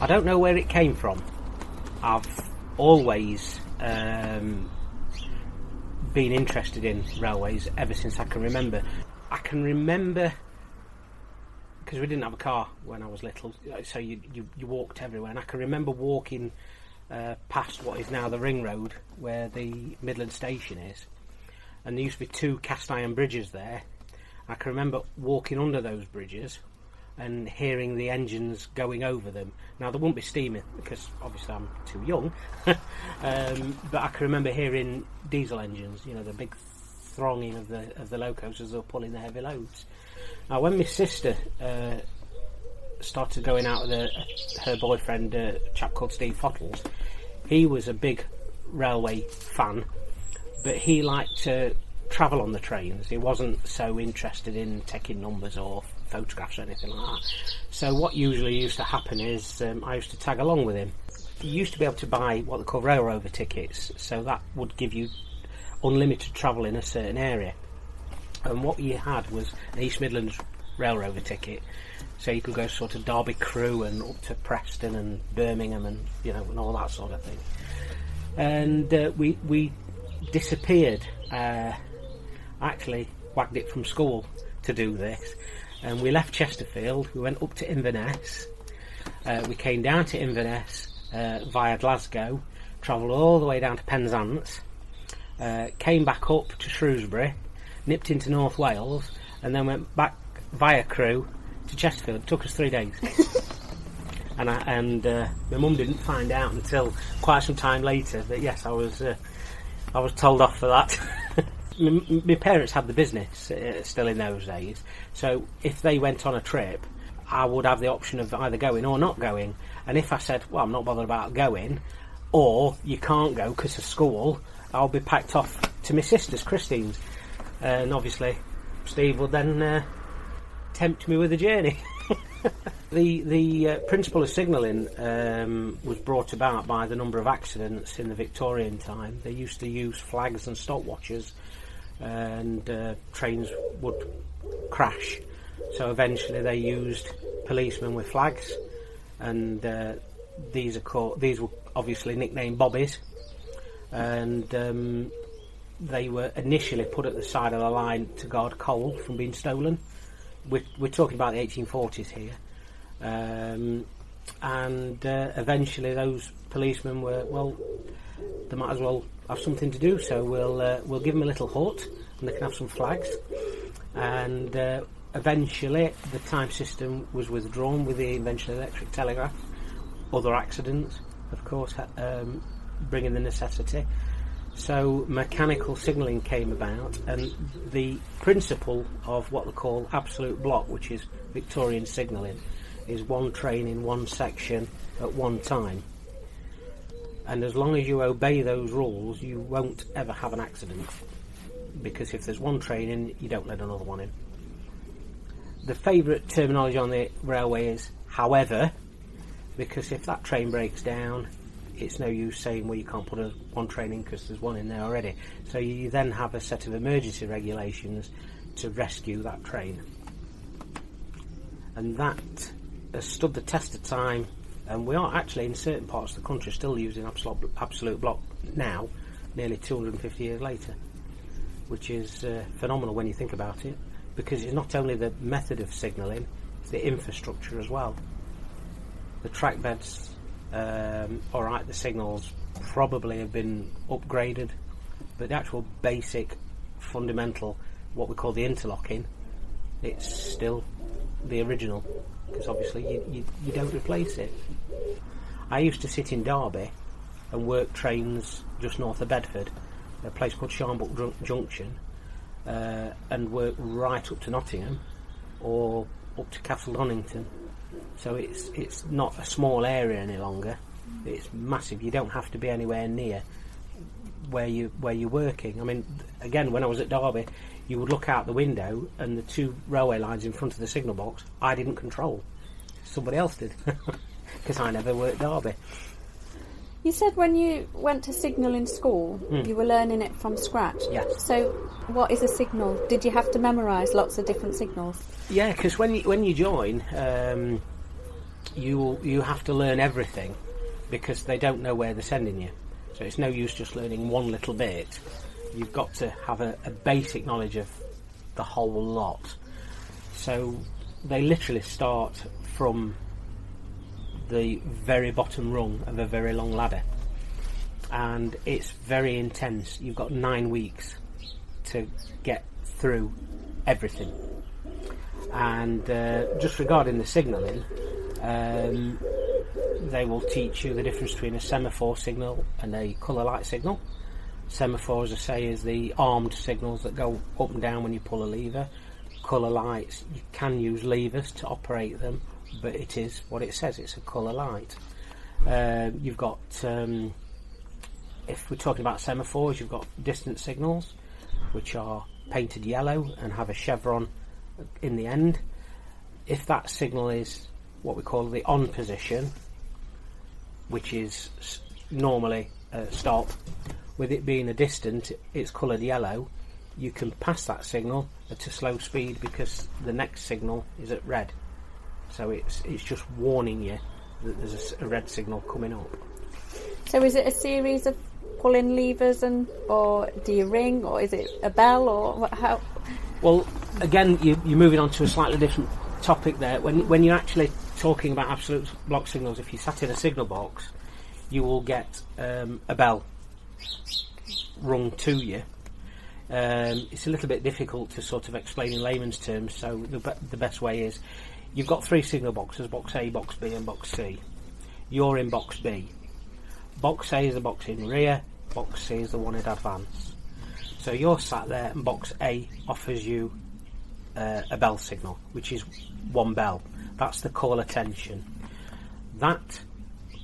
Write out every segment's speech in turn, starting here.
I don't know where it came from. I've always been interested in railways ever since I can remember. I can remember, because we didn't have a car when I was little, so you walked everywhere, and I can remember walking past what is now the ring road where the Midland station is, and there used to be 2 cast iron bridges there. I can remember walking under those bridges and hearing the engines going over them. Now there wouldn't be steaming because obviously I'm too young, but I can remember hearing diesel engines, you know, the big thronging of the locos as they were pulling the heavy loads. Now when my sister started going out with her boyfriend, a chap called Steve Fottles, he was a big railway fan, but he liked to travel on the trains. He wasn't so interested in taking numbers or photographs or anything like that. So what usually used to happen is I used to tag along with him. You used to be able to buy what they call rail rover tickets, so that would give you unlimited travel in a certain area. And what you had was an East Midlands rail rover ticket, so you could go sort of Derby Crewe and up to Preston and Birmingham and, you know, and all that sort of thing. And we disappeared. Actually wagged it from school to do this, and we left Chesterfield. We went up to Inverness. We came down to Inverness via Glasgow, travelled all the way down to Penzance, came back up to Shrewsbury, nipped into North Wales, and then went back via Crewe to Chesterfield. It took us 3 days. and my mum didn't find out until quite some time later that yes, I was told off for that. My parents had the business still in those days, so if they went on a trip, I would have the option of either going or not going. And if I said, well, I'm not bothered about going, or you can't go because of school, I'll be packed off to my sister's, Christine's, and obviously Steve would then tempt me with a journey. The principle of signalling was brought about by the number of accidents in the Victorian time. They used to use flags and stopwatches, and trains would crash. So eventually they used policemen with flags, and these were obviously nicknamed bobbies, and they were initially put at the side of the line to guard coal from being stolen. We're talking about the 1840s here, and eventually those policemen were, well, they might as well have something to do, so we'll give them a little hut and they can have some flags. And eventually the time system was withdrawn with the invention of the electric telegraph. Other accidents, of course, bringing the necessity. So mechanical signalling came about, and the principle of what they call absolute block, which is Victorian signalling, is one train in one section at one time. And as long as you obey those rules, you won't ever have an accident, because if there's one train in, you don't let another one in. The favourite terminology on the railway is however, because if that train breaks down, it's no use saying, well, you can't put one train in because there's one in there already. So you then have a set of emergency regulations to rescue that train. And that has stood the test of time, and we are actually in certain parts of the country still using absolute block now, nearly 250 years later, which is phenomenal when you think about it, because it's not only the method of signalling, it's the infrastructure as well. The track beds, alright, the signals probably have been upgraded, but the actual basic fundamental, what we call the interlocking, it's still the original, because obviously you don't replace it. I used to sit in Derby and work trains just north of Bedford, a place called Sharnbrook Junction, and work right up to Nottingham or up to Castle Donington. So it's not a small area any longer. It's massive. You don't have to be anywhere near where you're working. I mean, again, when I was at Derby, you would look out the window and the two railway lines in front of the signal box, I didn't control. Somebody else did, because I never worked Derby. You said when you went to signal in school, you were learning it from scratch. Yes. So what is a signal? Did you have to memorise lots of different signals? Yeah, because when you join, you have to learn everything because they don't know where they're sending you. So it's no use just learning one little bit. You've got to have a basic knowledge of the whole lot. So they literally start from the very bottom rung of a very long ladder, and it's very intense. You've got 9 weeks to get through everything. And just regarding the signalling, they will teach you the difference between a semaphore signal and a colour light signal. Semaphore, as I say, is the armed signals that go up and down when you pull a lever. Colour lights, you can use levers to operate them, but it is what it says, it's a colour light. You've got, if we're talking about semaphores, you've got distance signals, which are painted yellow and have a chevron in the end. If that signal is what we call the on position, which is normally stop, with it being a distant, it's coloured yellow, you can pass that signal at a slow speed because the next signal is at red. So it's just warning you that there's a red signal coming up. So is it a series of pulling levers, or do you ring, or is it a bell, or how? Well, again, you're moving on to a slightly different topic there. When you're actually talking about absolute block signals, if you sat in a signal box, you will get a bell rung to you. It's a little bit difficult to sort of explain in layman's terms, so the best way is you've got 3 signal boxes, box A, box B and box C. You're in box B. Box A is the box in rear, box C is the one in advance. So you're sat there and box A offers you a bell signal, which is 1 bell. That's the call attention. That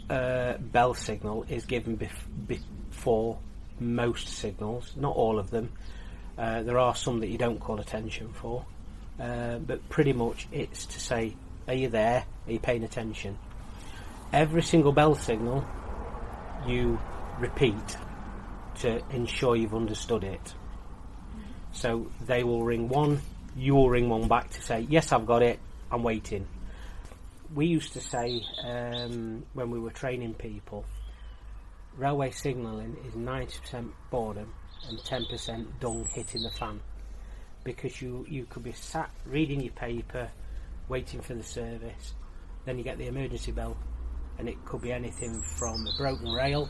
bell signal is given before most signals, not all of them. There are some that you don't call attention for, but pretty much it's to say, are you there? Are you paying attention? Every single bell signal you repeat to ensure you've understood it. So they will ring one, you will ring one back to say, yes, I've got it, I'm waiting. We used to say, when we were training people, railway signalling is 90% boredom and 10% dung hitting the fan, because you could be sat reading your paper, waiting for the service, then you get the emergency bell, and it could be anything from a broken rail,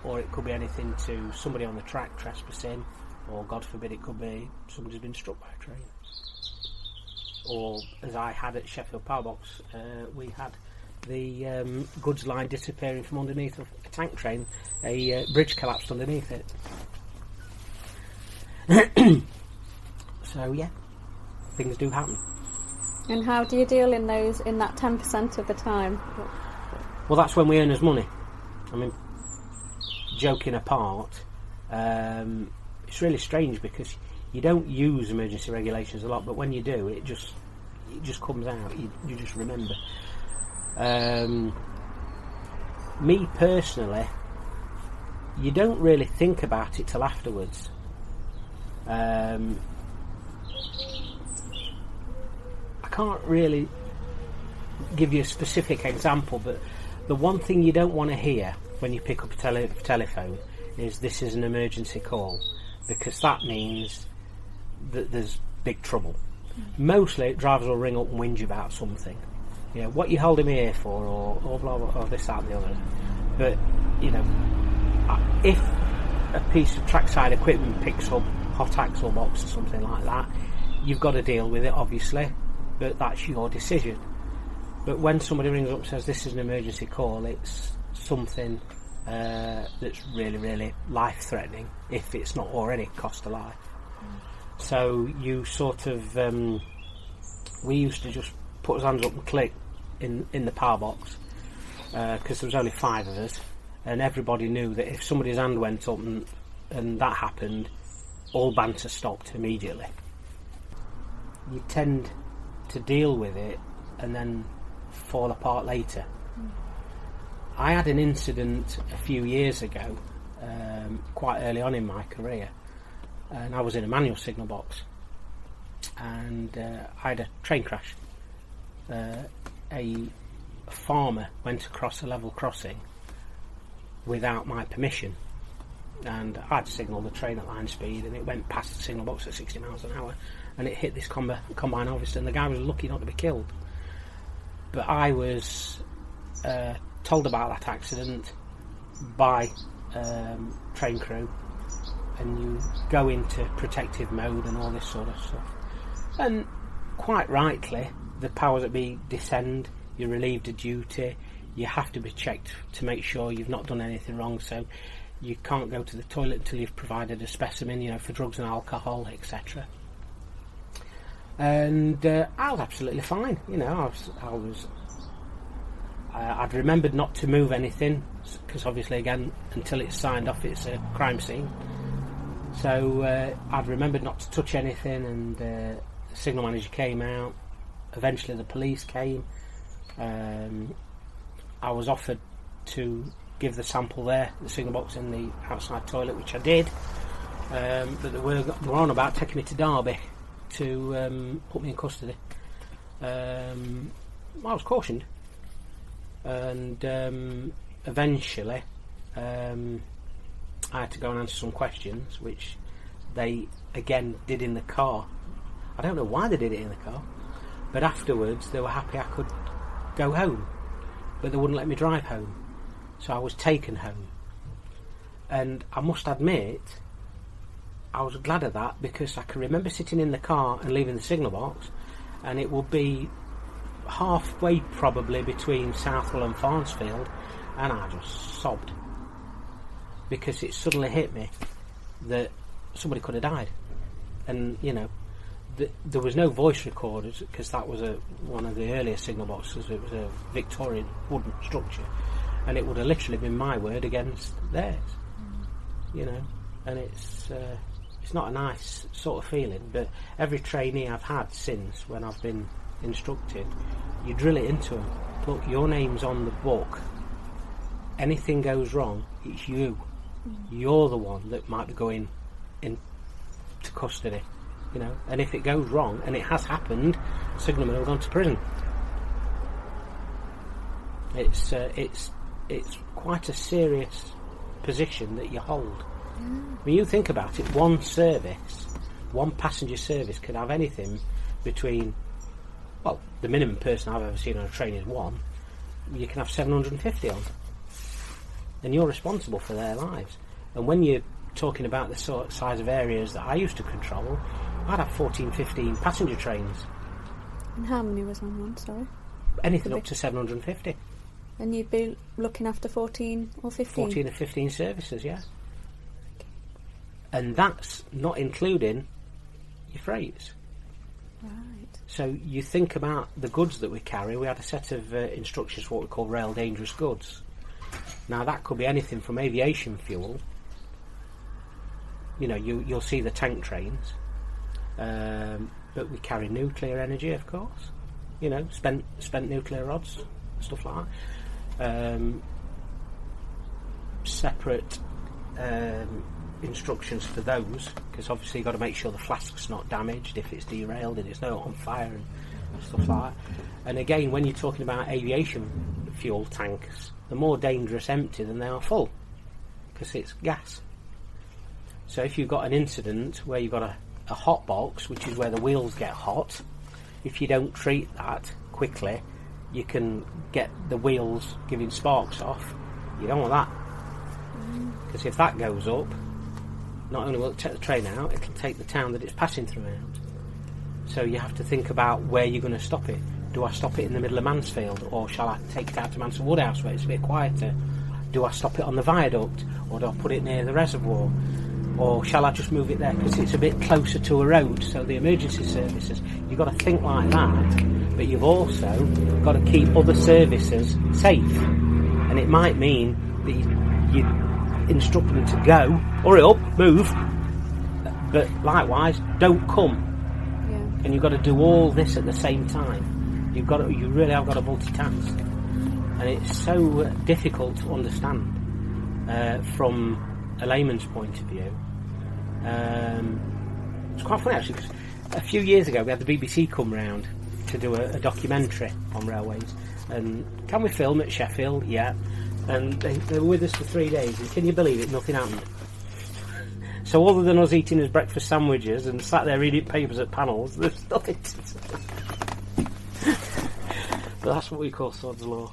or it could be anything to somebody on the track trespassing, or God forbid it could be somebody's been struck by a train. Or as I had at Sheffield Powerbox, we had the goods line disappearing from underneath a tank train. A bridge collapsed underneath it. So yeah, things do happen. And how do you deal in that 10% of the time? Well, that's when we earn us money. I mean, joking apart, it's really strange because you don't use emergency regulations a lot, but when you do, it just comes out. You just remember. Me personally, you don't really think about it till afterwards. I can't really give you a specific example, but the one thing you don't want to hear when you pick up a telephone is this is an emergency call, because that means that there's big trouble. Mostly drivers will ring up and whinge about something. You know, what you holding me here for, or blah blah, or this, that and the other. But, you know, if a piece of trackside equipment picks up hot axle box or something like that, you've got to deal with it, obviously, but that's your decision. But when somebody rings up and says this is an emergency call, it's something that's really, really life-threatening, if it's not already cost a life. So you sort of, we used to just put our hands up and click in the power box, because there was only 5 of us, and everybody knew that if somebody's hand went up and that happened, all banter stopped immediately. You tend to deal with it and then fall apart later. I had an incident a few years ago, quite early on in my career, and I was in a manual signal box, and I had a train crash. A a farmer went across a level crossing without my permission, and I'd signalled the train at line speed, and it went past the signal box at 60 miles an hour, and it hit this combine harvester, and the guy was lucky not to be killed. But I was told about that accident by train crew, and you go into protective mode and all this sort of stuff. And quite rightly, the powers that be descend, you're relieved of duty, you have to be checked to make sure you've not done anything wrong, so you can't go to the toilet until you've provided a specimen, you know, for drugs and alcohol, etc. And I was absolutely fine, you know. I'd remembered not to move anything, because obviously, again, until it's signed off, it's a crime scene. So I'd remembered not to touch anything, and the signal manager came out. Eventually the police came. I was offered to give the sample there, the signal box in the outside toilet, which I did. But they were on about taking me to Derby to put me in custody. I was cautioned, and eventually I had to go and answer some questions, which they again did in the car. I don't know why they did it in the car, but afterwards they were happy I could go home, but they wouldn't let me drive home, so I was taken home. And I must admit, I was glad of that, because I can remember sitting in the car and leaving the signal box, and it would be halfway probably between Southwell and Farnsfield, and I just sobbed, because it suddenly hit me that somebody could have died. And you know, there was no voice recorders, because that was one of the earlier signal boxes. It was a Victorian wooden structure, and it would have literally been my word against theirs. You know, and it's not a nice sort of feeling. But every trainee I've had since, when I've been instructed, you drill it into them. Look, your name's on the book. Anything goes wrong, it's you. You're the one that might be going into custody. You know, and if it goes wrong, and it has happened, Signalman have gone to prison. It's quite a serious position that you hold. When you think about it, one passenger service could have anything between, well, the minimum person I've ever seen on a train is one. You can have 750 on, and you're responsible for their lives. And when you're talking about the sort of size of areas that I used to control, I'd have 14, 15 passenger trains. And how many was on one, sorry? Anything up to 750. And you'd be looking after 14 or 15? 14 or 15 services, yeah. Okay. And that's not including your freights. Right. So you think about the goods that we carry. We had a set of instructions for what we call rail dangerous goods. Now that could be anything from aviation fuel. You know, you'll see the tank trains. But we carry nuclear energy, of course. You know, spent nuclear rods, stuff like that. Separate instructions for those, because obviously you've got to make sure the flask's not damaged if it's derailed and it's not on fire and stuff like that. And again, when you're talking about aviation fuel tanks, they're more dangerous empty than they are full, because it's gas. So if you've got an incident where you've got a hot box, which is where the wheels get hot, if you don't treat that quickly, you can get the wheels giving sparks off. You don't want that, because if that goes up, not only will it take the train out, it'll take the town that it's passing through out. So you have to think about where you're going to stop it. Do I stop it in the middle of Mansfield, or shall I take it out to Mansfield Woodhouse where it's a bit quieter? Do I stop it on the viaduct, or do I put it near the reservoir? Or shall I just move it there because it's a bit closer to a road? So the emergency services, you've got to think like that, but you've also got to keep other services safe. And it might mean that you instruct them to go, hurry up, move, but likewise, don't come. Yeah. And you've got to do all this at the same time. You really have got to multitask, and it's so difficult to understand from a layman's point of view. It's quite funny actually, because a few years ago we had the BBC come round to do a documentary on railways, And can we film at Sheffield? Yeah. And they were with us for 3 days, and can you believe it? Nothing happened. So other than us eating his breakfast sandwiches and sat there reading papers at panels, there's nothing to say. But that's what we call sod's law.